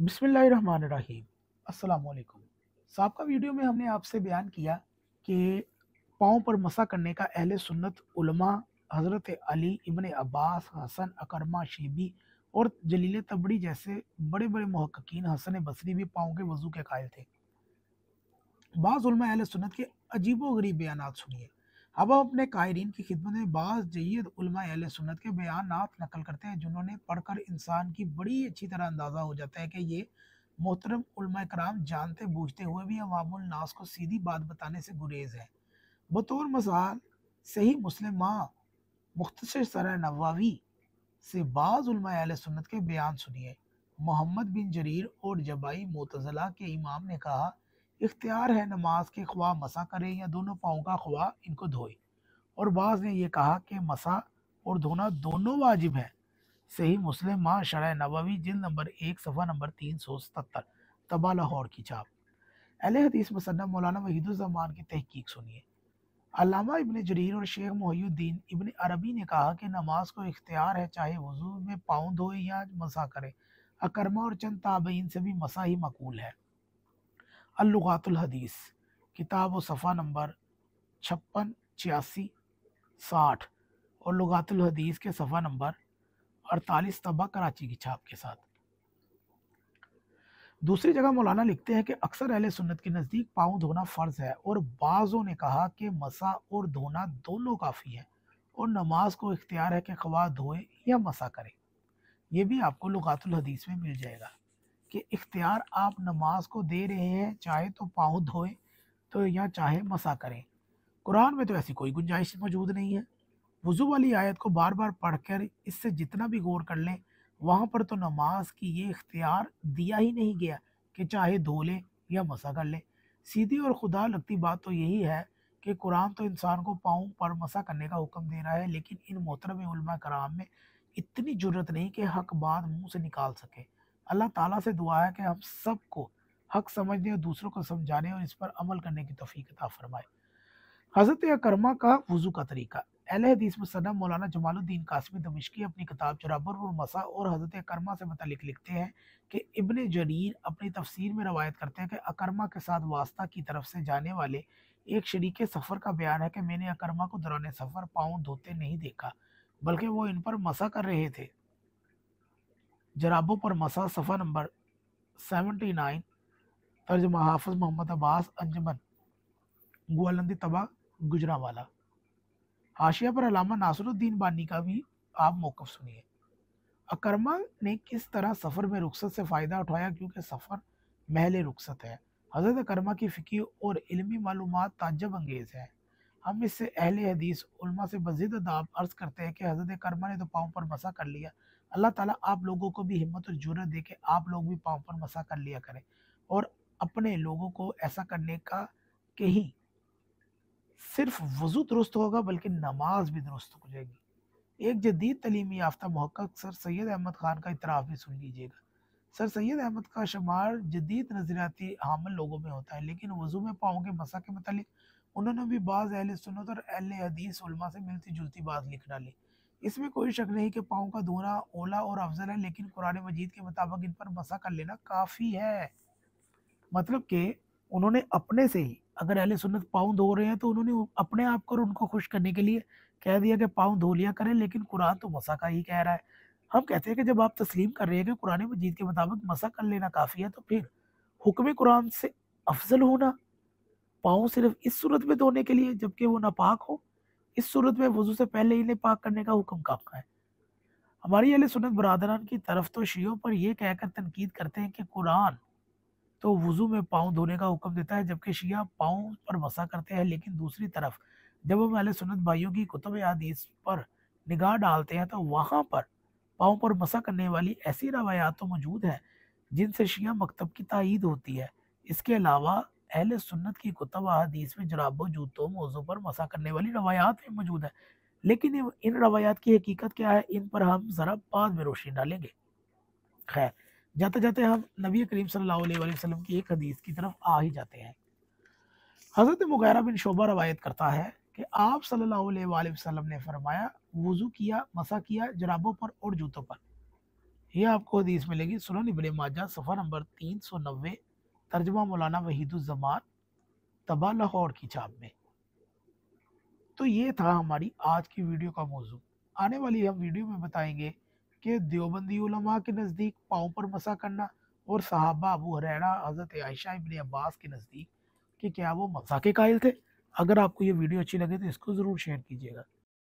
बिस्मिल्लाहिर्रहमानिर्रहीम। अस्सलाम वालेकुम। साबका वीडियो में हमने आपसे बयान किया कि पाँव पर मसा करने का अहले सुन्नत उलमा हज़रत अली इब्न अब्बास, हसन अकरमा शीबी और जलील तबरी जैसे बड़े-बड़े मुहक्किकीन हसन बसरी भी पाँव के वज़ू के कायल थे। बाज़ उलमा अहले सुन्नत के अजीबो-गरीब बयानात सुनिए। अब हम अपने कायरीन की खिदमत में बाज़ जय्यद उलमा अहले सुन्नत के बयानात नकल करते हैं, जिन्होंने पढ़कर इंसान की बड़ी अच्छी तरह अंदाज़ा हो जाता है कि ये मोहतरम उलमा कराम जानते बूझते हुए भी अवामुल नास को सीधी बात बताने से गुरेज है। बतौर मसाल सही मुस्लिम मुख्तसर सरह नवावी से बाज़ उलमा अहले सुन्नत के बयान सुनिए। मोहम्मद बिन जरीर और जबाई मोतज़ला के इमाम ने कहा, इख्तियार है नमाज के ख्वाह मसा करें या दोनों पाँव का ख्वाह इनको धोए। और बाज़ ने यह कहा कि मसा और धोना दोनों वाजिब है। सही मुस्लिम शरह नबवी जिल्द नंबर 1 सफ़ा नंबर 377 तबा लाहौर की छाप। अहले हदीस मुसन्नफ़ मौलाना वहीदुज़्ज़मान की तहकीक सुनिए। अल्लामा इब्न जरीर और शेख मुहियुद्दीन इब्न अरबी ने कहा कि नमाज को इख्तियार है, चाहे वज़ू में पाँव धोए या मसा करे। अकरमा और चंद ताबईन से भी मसा ही मकबूल है। अल-लुगातुल हदीस किताब व सफ़ा नंबर 56, 86, 60 और लुगातुल हदीस के सफ़ा नंबर 48 तबा कराची की छाप के साथ। दूसरी जगह मौलाना लिखते हैं कि अक्सर अहले सुन्नत के नज़दीक पाँव धोना फ़र्ज़ है और बाज़ों ने कहा कि मसा और धोना दोनों काफ़ी है और नमाज को इख्तियार है कि ख्वाह धोए या मसा करे। ये भी आपको लुगातुल हदीस में मिल जाएगा कि इख्तियार आप नमाज को दे रहे हैं, चाहे तो पाँव धोए तो या चाहे मसा करें। कुरान में तो ऐसी कोई गुंजाइश मौजूद नहीं है। वज़ू वाली आयत को बार बार पढ़कर इससे जितना भी गौर कर लें, वहाँ पर तो नमाज की ये इख्तियार दिया ही नहीं गया कि चाहे धो ले या मसा कर ले। सीधी और खुदा लगती बात तो यही है कि कुरान तो इंसान को पाँव पर मसा करने का हुक्म दे रहा है, लेकिन इन मोहतरम उलमा कराम में इतनी जुर्रत नहीं कि हक बात मुंह से निकाल सके। अल्लाह ताला से दुआ है कि हम सबको हक समझने और दूसरों को समझाने और इस पर अमल करने की तौफीक अता फरमाए। हज़रत अकरमा का वज़ू का तरीका। अहले हदीस मुसन्नफ़ मौलाना जमालुद्दीन कासमी दमिश्की अपनी किताब जराबर और मसा और हज़रत अकरमा से मुतल्लिक़ लिखते हैं कि इब्न जरीर अपनी तफसीर में रवायत करते हैं कि अकरमा के साथ वास्ता की तरफ से जाने वाले एक शरीके सफ़र का बयान है कि मैंने अकरमा को दौरान सफ़र पाँव धोते नहीं देखा, बल्कि वो इन पर मसा कर रहे थे। जराबों पर मसा सफ़ा नंबर 79 तर्जमा हाफिज़ मोहम्मद अब्बास अंजमन गुआलंदी तबा गुजरांवाला। हाशिया पर अल्लामा नासरुद्दीन बानी का भी आप मौक़िफ़ सुनिए। अकरमा ने किस तरह सफ़र में रुखसत से फ़ायदा उठाया, क्योंकि सफ़र महल रुखसत है। हज़रत अकरमा की फ़िक़ही और इल्मी मालूमात ताज्जुब अंगेज़ है। हम इससे अहले हदीस उलमा से मज़ीद अदाब अर्ज़ करते हैं कि हज़रत अकरमा ने तो पाँव पर मसा कर लिया। अल्लाह ताला आप लोगों को भी हिम्मत और जुर्रत दे के आप लोग भी पाँव पर मसा कर लिया करें और अपने लोगों को ऐसा करने का कि ही सिर्फ वज़ू दुरुस्त होगा बल्कि नमाज भी दुरुस्त हो जाएगी। एक जदीद तलीमी याफ्ता महक़्क़िक़ सर सैयद अहमद ख़ान का इतराफ़ भी सुन लीजिएगा। सर सैयद अहमद का शुमार जदीद नज़रियाती हामिल लोगों में होता है, लेकिन वज़ू में पाँव के मसा के मुतालिक उन्होंने भी बाज़ अहले सुन्नत और अहले हदीस उलमा से मिलती-जुलती बात लिख डाली। इसमें कोई शक नहीं कि पाँव का धोना औला और अफ़ज़ल है, लेकिन कुरान मजीद के मुताबिक इन पर मसा कर लेना काफ़ी है। मतलब कि उन्होंने अपने से ही, अगर अहले सुन्नत पाँव धो रहे हैं तो उन्होंने अपने आप को और उनको खुश करने के लिए कह दिया कि पाँव धो लिया करें, लेकिन कुरान तो मसा का ही कह रहा है। हम कहते हैं कि जब आप तस्लीम कर रहे हैं कि कुरान मजीद के मुताबिक मसा कर लेना काफ़ी है, तो फिर हुक्म कुरान से अफजल होना पाँव सिर्फ इस सूरत में धोने के लिए जबकि वो नापाक हो, इस सूरत में वज़ू से पहले इन्हें पाक करने का हुक्म कहाँ है? हमारी अहले सुन्नत बरादरान की तरफ तो शियों पर यह कहकर तनकीद करते हैं कि कुरान तो वुज़ू में पाँव धोने का हुक्म देता है, जबकि शिया पाँव पर मसा करते हैं। लेकिन दूसरी तरफ जब हम अहले सुन्नत भाइयों की कुतुब हदीस पर निगाह डालते हैं, तो वहाँ पर पाँव पर मसा करने वाली ऐसी रवायात तो मौजूद हैं जिनसे शिया मकतब की तायीद होती है। इसके अलावा अहले सुन्नत की कुतुब हदीस में जुराबों, जूतों, मौज़ों पर मसा करने वाली रवायात भी मौजूद है। लेकिन इन रवायात की हकीकत क्या है, इन पर हम ज़रा बाद में रोशनी डालेंगे। खैर, जाते-जाते हम नबी करीम सल्लल्लाहु अलैहि वसल्लम की एक हदीस की तरफ आ ही जाते हैं। हज़रत मुग़ीरा बिन शुबा रवायत करता है कि आप सल्लल्लाहु अलैहि वसल्लम ने फरमाया, वज़ू किया, मसा किया जुराबों पर और जूतों पर। ये आपको हदीस मिलेगी सुनन इब्ने माजा सफ़र नंबर 390, तर्जमा मौलाना वहीदुज़्ज़मान, तबा लाहौर की छाप में। तो ये था हमारी आज की वीडियो का मौजू। आने वाली हम वीडियो में बताएंगे कि देवबंदी उलमा के नज़दीक पाँव पर मसा करना और सहाबा अबू हुरैरा, हज़रत आयशा इब्ने अब्बास के नज़दीक कि क्या वो मसा के कायल थे। अगर आपको ये वीडियो अच्छी लगे तो इसको ज़रूर शेयर कीजिएगा।